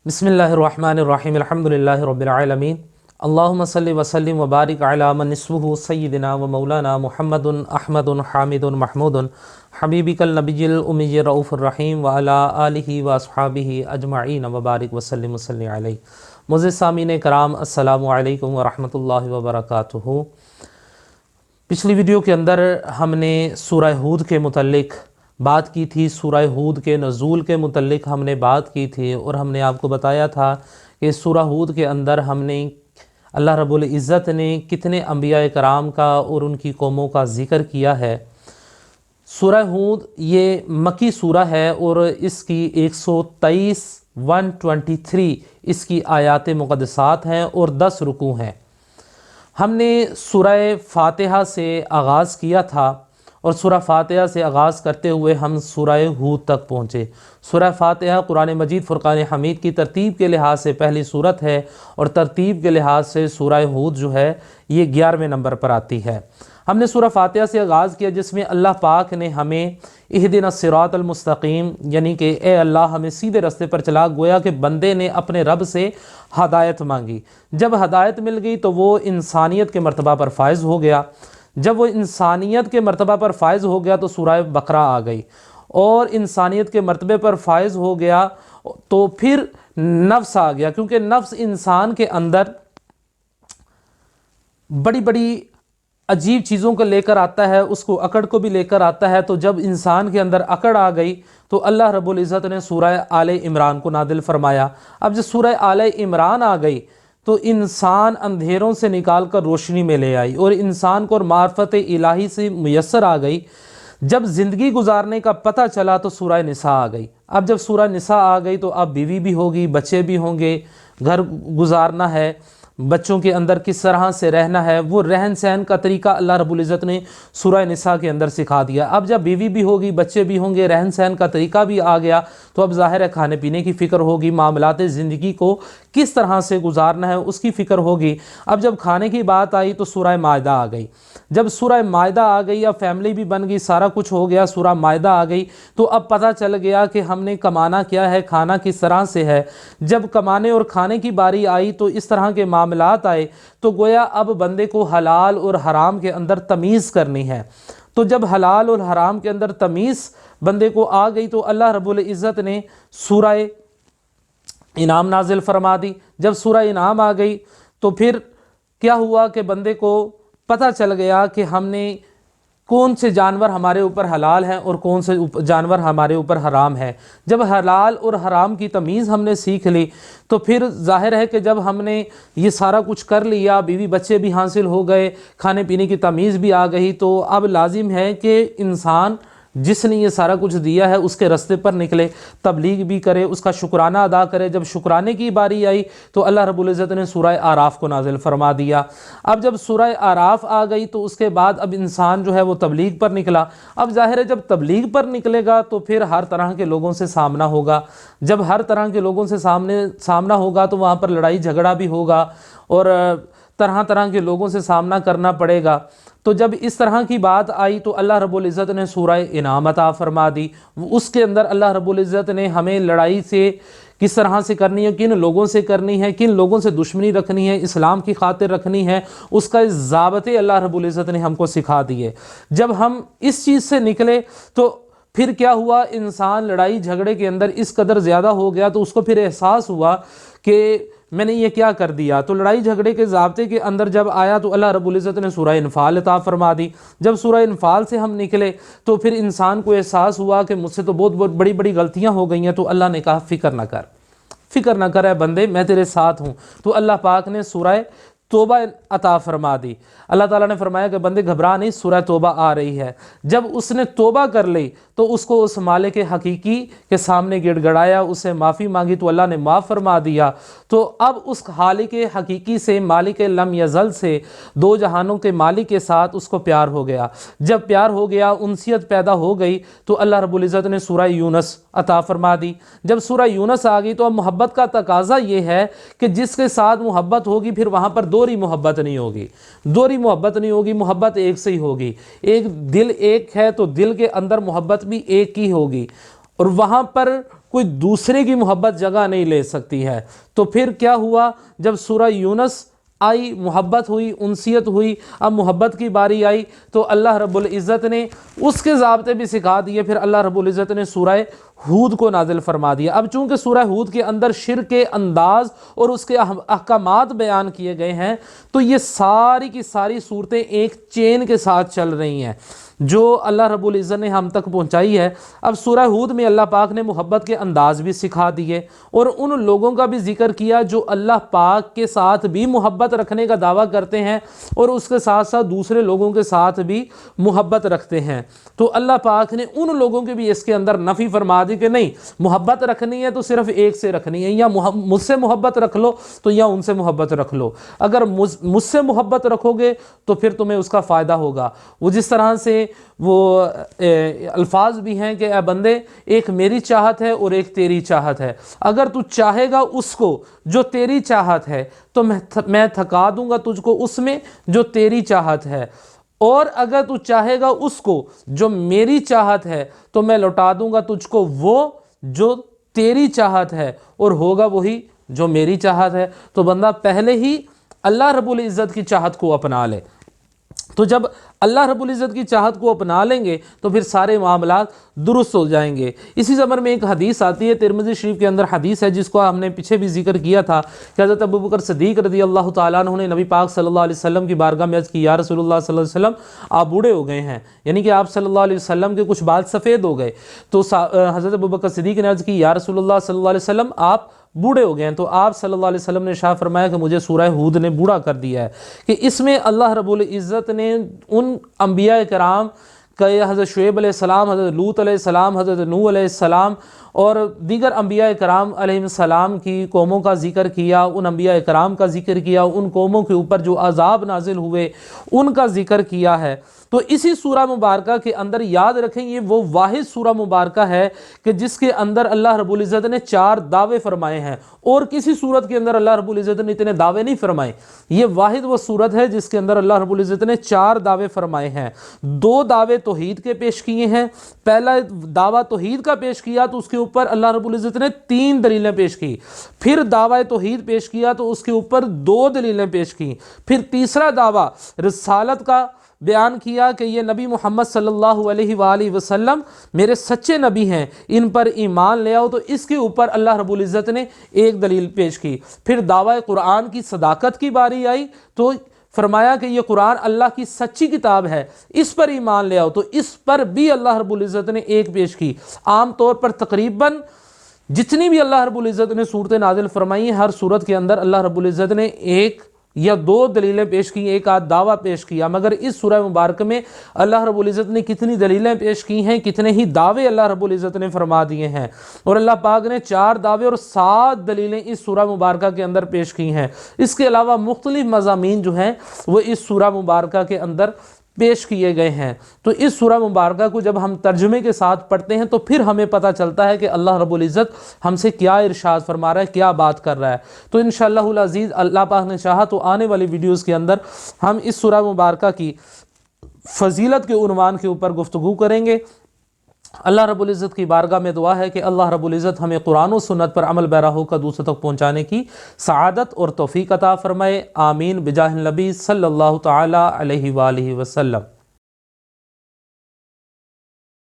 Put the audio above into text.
بسم اللہ الرحمن الرحیم الحمدللہ رب العالمین اللہم صلی وسلم وبارک علی من اسمہ سیدنا و مولانا محمد احمد حامد محمود حبیبک النبی الامی رؤوف الرحیم وعلی آلہ واصحابہ اجمعین وبارک وسلم علیہ۔ معزز سامعین کرام، السلام علیکم ورحمۃ اللہ وبرکاتہ۔ پچھلی ویڈیو کے اندر ہم نے سورہ ہود کے متعلق بات کی تھی، سورہ ہود کے نزول کے متعلق ہم نے بات کی تھی، اور ہم نے آپ کو بتایا تھا کہ سورہ ہود کے اندر ہم نے اللہ رب العزت نے کتنے انبیاء کرام کا اور ان کی قوموں کا ذکر کیا ہے۔ سورہ ہود یہ مکی سورہ ہے اور اس کی 123 اس کی آیات مقدسات ہیں اور 10 رکوع ہیں۔ ہم نے سورہ فاتحہ سے آغاز کیا تھا اور سورہ فاتحہ سے آغاز کرتے ہوئے ہم سورہ ہود تک پہنچے۔ سورہ فاتحہ قرآن مجید فرقان حمید کی ترتیب کے لحاظ سے پہلی سورت ہے، اور ترتیب کے لحاظ سے سورہ ہود جو ہے یہ 11ویں نمبر پر آتی ہے۔ ہم نے سورہ فاتحہ سے آغاز کیا جس میں اللہ پاک نے ہمیں اہدنا الصراط المستقیم، یعنی کہ اے اللہ ہمیں سیدھے راستے پر چلا، گویا کہ بندے نے اپنے رب سے ہدایت مانگی۔ جب ہدایت مل گئی تو وہ انسانیت کے مرتبہ پر فائز ہو گیا۔ جب وہ انسانیت کے مرتبہ پر فائز ہو گیا تو سورہ بقرہ آ گئی، اور انسانیت کے مرتبے پر فائز ہو گیا تو پھر نفس آ گیا، کیونکہ نفس انسان کے اندر بڑی بڑی عجیب چیزوں کو لے کر آتا ہے، اس کو اکڑ کو بھی لے کر آتا ہے۔ تو جب انسان کے اندر اکڑ آ گئی تو اللہ رب العزت نے سورہ آل عمران کو نازل فرمایا۔ اب جب سورہ آل عمران آ گئی تو انسان اندھیروں سے نکال کر روشنی میں لے آئی، اور انسان کو معرفت الہی سے میسر آ گئی۔ جب زندگی گزارنے کا پتہ چلا تو سورہ نساء آ گئی۔ اب جب سورہ نساء آ گئی تو اب بیوی بھی ہوگی، بچے بھی ہوں گے، گھر گزارنا ہے، بچوں کے اندر کس طرح سے رہنا ہے، وہ رہن سہن کا طریقہ اللہ رب العزت نے سورہ نساء کے اندر سکھا دیا۔ اب جب بیوی بھی ہوگی، بچے بھی ہوں گے، رہن سہن کا طریقہ بھی آ گیا، تو اب ظاہر ہے کھانے پینے کی فکر ہوگی، معاملات زندگی کو کس طرح سے گزارنا ہے اس کی فکر ہوگی۔ اب جب کھانے کی بات آئی تو سورہ مائدہ آ گئی۔ جب سورہ مائدہ آ گئی، اب فیملی بھی بن گئی، سارا کچھ ہو گیا، سورہ مائدہ آ گئی تو اب پتہ چل گیا کہ ہم نے کمانا کیا ہے، کھانا کس طرح سے ہے۔ جب کمانے اور کھانے کی باری آئی تو اس طرح کے معاملات آئے تو گویا اب بندے کو حلال اور حرام کے اندر تمیز کرنی ہے۔ تو جب حلال اور حرام کے اندر تمیز بندے کو آ گئی تو اللہ رب العزت نے سورہ انعام نازل فرما دی۔ جب سورہ انعام آ گئی تو پھر کیا ہوا کہ بندے کو پتہ چل گیا کہ ہم نے کون سے جانور ہمارے اوپر حلال ہیں اور کون سے جانور ہمارے اوپر حرام ہیں۔ جب حلال اور حرام کی تمیز ہم نے سیکھ لی تو پھر ظاہر ہے کہ جب ہم نے یہ سارا کچھ کر لیا، بیوی بچے بھی حاصل ہو گئے، کھانے پینے کی تمیز بھی آ گئی، تو اب لازم ہے کہ انسان جس نے یہ سارا کچھ دیا ہے اس کے راستے پر نکلے، تبلیغ بھی کرے، اس کا شکرانہ ادا کرے۔ جب شکرانے کی باری آئی تو اللہ رب العزت نے سورہ اعراف کو نازل فرما دیا۔ اب جب سورہ اعراف آ گئی تو اس کے بعد اب انسان جو ہے وہ تبلیغ پر نکلا۔ اب ظاہر ہے جب تبلیغ پر نکلے گا تو پھر ہر طرح کے لوگوں سے سامنا ہوگا۔ جب ہر طرح کے لوگوں سے سامنا ہوگا تو وہاں پر لڑائی جھگڑا بھی ہوگا اور طرح طرح کے لوگوں سے سامنا کرنا پڑے گا۔ تو جب اس طرح کی بات آئی تو اللہ رب العزت نے سورہ انعام عطا فرما دی۔ اس کے اندر اللہ رب العزت نے ہمیں لڑائی سے کس طرح سے کرنی ہے، کن لوگوں سے کرنی ہے، کن لوگوں سے دشمنی رکھنی ہے، اسلام کی خاطر رکھنی ہے، اس کا ضابطے اللہ رب العزت نے ہم کو سکھا دیے۔ جب ہم اس چیز سے نکلے تو پھر کیا ہوا، انسان لڑائی جھگڑے کے اندر اس قدر زیادہ ہو گیا تو اس کو پھر احساس ہوا کہ میں نے یہ کیا کر دیا۔ تو لڑائی جھگڑے کے ضابطے کے اندر جب آیا تو اللہ رب العزت نے سورہ انفال عطا فرما دی۔ جب سورہ انفال سے ہم نکلے تو پھر انسان کو احساس ہوا کہ مجھ سے تو بہت بڑی بڑی غلطیاں ہو گئی ہیں، تو اللہ نے کہا فکر نہ کر اے بندے، میں تیرے ساتھ ہوں۔ تو اللہ پاک نے سورہ توبہ عطا فرما دی۔ اللہ تعالیٰ نے فرمایا کہ بندے گھبرا نہیں، سورہ توبہ آ رہی ہے۔ جب اس نے توبہ کر لی تو اس کو اس مالک حقیقی کے سامنے گڑ گڑایا، اسے معافی مانگی تو اللہ نے معاف فرما دیا۔ تو اب اس خالق حقیقی سے، مالک لم یزل سے، دو جہانوں کے مالک کے ساتھ اس کو پیار ہو گیا۔ جب پیار ہو گیا، انسیت پیدا ہو گئی تو اللہ رب العزت نے سورہ یونس عطا فرما دی۔ جب سورہ یونس آ گئی تو اب محبت کا تقاضا یہ ہے کہ جس کے ساتھ محبت ہوگی پھر وہاں پر دوہری محبت نہیں ہوگی، محبت ایک سے ہی ہوگی۔ ایک دل ایک ہے تو دل کے اندر محبت بھی ایک ہی ہوگی، اور وہاں پر کوئی دوسرے کی محبت جگہ نہیں لے سکتی ہے۔ تو پھر کیا ہوا، جب سورہ یونس آئی، محبت ہوئی، انسیت ہوئی، اب محبت کی باری آئی تو اللہ رب العزت نے اس کے ضابطے بھی سکھا دیے۔ پھر اللہ رب العزت نے سورہ ہود کو نازل فرما دیا۔ اب چونکہ سورہ ہود کے اندر شرک کے انداز اور اس کے احکامات بیان کیے گئے ہیں، تو یہ ساری کی ساری صورتیں ایک چین کے ساتھ چل رہی ہیں جو اللہ رب العزت نے ہم تک پہنچائی ہے۔ اب سورہ ہود میں اللہ پاک نے محبت کے انداز بھی سکھا دیے اور ان لوگوں کا بھی ذکر کیا جو اللہ پاک کے ساتھ بھی محبت رکھنے کا دعویٰ کرتے ہیں اور اس کے ساتھ ساتھ دوسرے لوگوں کے ساتھ بھی محبت رکھتے ہیں۔ تو اللہ پاک نے ان لوگوں کے بھی اس کے اندر نفی فرما دی کہ نہیں، محبت رکھنی ہے تو صرف ایک سے رکھنی ہے، یا مجھ سے محبت رکھ لو تو یا ان سے محبت رکھ لو۔ اگر مجھ سے محبت رکھو گے تو پھر تمہیں اس کا فائدہ ہوگا۔ وہ جس طرح سے وہ الفاظ بھی ہیں کہ اے بندے، ایک میری چاہت ہے اور ایک تیری چاہت ہے، اگر تو چاہے گا اس کو جو تیری چاہت ہے تو میں تھکا دوں گا تجھ کو اس میں جو تیری چاہت ہے، اور اگر تو چاہے گا اس کو جو میری چاہت ہے تو میں لوٹا دوں گا تجھ کو وہ جو تیری چاہت ہے، اور ہوگا وہی جو میری چاہت ہے۔ تو بندہ پہلے ہی اللہ رب العزت کی چاہت کو اپنا لے۔ تو جب اللہ رب العزت کی چاہت کو اپنا لیں گے تو پھر سارے معاملات درست ہو جائیں گے۔ اسی زمر میں ایک حدیث آتی ہے، ترمذی شریف کے اندر حدیث ہے جس کو ہم نے پیچھے بھی ذکر کیا تھا کہ حضرت ابوبکر صدیق رضی اللہ تعالیٰ عنہ نے نبی پاک صلی اللہ علیہ وسلم کی بارگاہ میں عرض کی، یا رسول اللہ صلی اللہ علیہ وسلم آپ بوڑھے ہو گئے ہیں، یعنی کہ آپ صلی اللہ علیہ وسلم کے کچھ بال سفید ہو گئے۔ تو حضرت ابوبکر صدیق نے عرض کی، یا رسول اللہ صلی اللہ علیہ وسلم آپ بوڑھے ہو گئے ہیں۔ تو آپ صلی اللہ علیہ وسلم نے ارشاد فرمایا کہ مجھے سورہ ہود نے بوڑھا کر دیا ہے، کہ اس میں اللہ رب العزت نے ان انبیاء کرام کہ حضرت شعیب علیہ السلام، حضرت لوط علیہ السلام، حضرت نوح علیہ السلام اور دیگر انبیاء کرام علیہ السلام کی قوموں کا ذکر کیا، ان انبیاء کرام کا ذکر کیا، ان قوموں کے اوپر جو عذاب نازل ہوئے ان کا ذکر کیا ہے۔ تو اسی سورہ مبارکہ کے اندر یاد رکھیں یہ وہ واحد سورہ مبارکہ ہے کہ جس کے اندر اللہ رب العزت نے 4 دعوے فرمائے ہیں، اور کسی صورت کے اندر اللہ رب العزت نے اتنے دعوے نہیں فرمائے۔ یہ واحد وہ صورت ہے جس کے اندر اللہ رب العزت نے 4 دعوے فرمائے ہیں۔ 2 دعوے توحید کے پیش کیے ہیں۔ پہلا دعویٰ توحید کا پیش کیا تو اس کے اوپر اللہ رب العزت نے 3 دلیلیں پیش کی، پھر دعویٰ توحید پیش کیا تو اس کے اوپر 2 دلیلیں پیش کی، پھر تیسرا دعویٰ رسالت کا بیان کیا کہ یہ نبی محمد صلی اللہ علیہ وآلہ وسلم میرے سچے نبی ہیں، ان پر ایمان لے آؤ، تو اس کے اوپر اللہ رب العزت نے 1 دلیل پیش کی۔ پھر دعویٰ قرآن کی صداقت کی باری آئی تو فرمایا کہ یہ قرآن اللہ کی سچی کتاب ہے، اس پر ایمان لے آؤ، تو اس پر بھی اللہ رب العزت نے 1 پیش کی۔ عام طور پر تقریباً جتنی بھی اللہ رب العزت نے صورتیں نازل فرمائی ہیں، ہر صورت کے اندر اللہ رب العزت نے 1 یا 2 دلیلیں پیش کی، 1 آدھ دعویٰ پیش کیا، مگر اس سورہ مبارک میں اللہ رب العزت نے کتنی دلیلیں پیش کی ہیں، کتنے ہی دعوے اللہ رب العزت نے فرما دیے ہیں، اور اللہ پاک نے 4 دعوے اور 7 دلیلیں اس سورہ مبارکہ کے اندر پیش کی ہیں۔ اس کے علاوہ مختلف مضامین جو ہیں وہ اس سورہ مبارکہ کے اندر پیش کیے گئے ہیں۔ تو اس سورہ مبارکہ کو جب ہم ترجمے کے ساتھ پڑھتے ہیں تو پھر ہمیں پتہ چلتا ہے کہ اللہ رب العزت ہم سے کیا ارشاد فرما رہا ہے، کیا بات کر رہا ہے۔ تو انشاءاللہ العزیز اللہ پاک نے چاہا تو آنے والی ویڈیوز کے اندر ہم اس سورہ مبارکہ کی فضیلت کے عنوان کے اوپر گفتگو کریں گے۔ اللہ رب العزت کی بارگاہ میں دعا ہے کہ اللہ رب العزت ہمیں قرآن و سنت پر عمل پیرا ہو کر دوسروں تک پہنچانے کی سعادت اور توفیق عطا فرمائے۔ آمین بجاہ النبی صلی اللہ تعالی علیہ وآلہ وسلم۔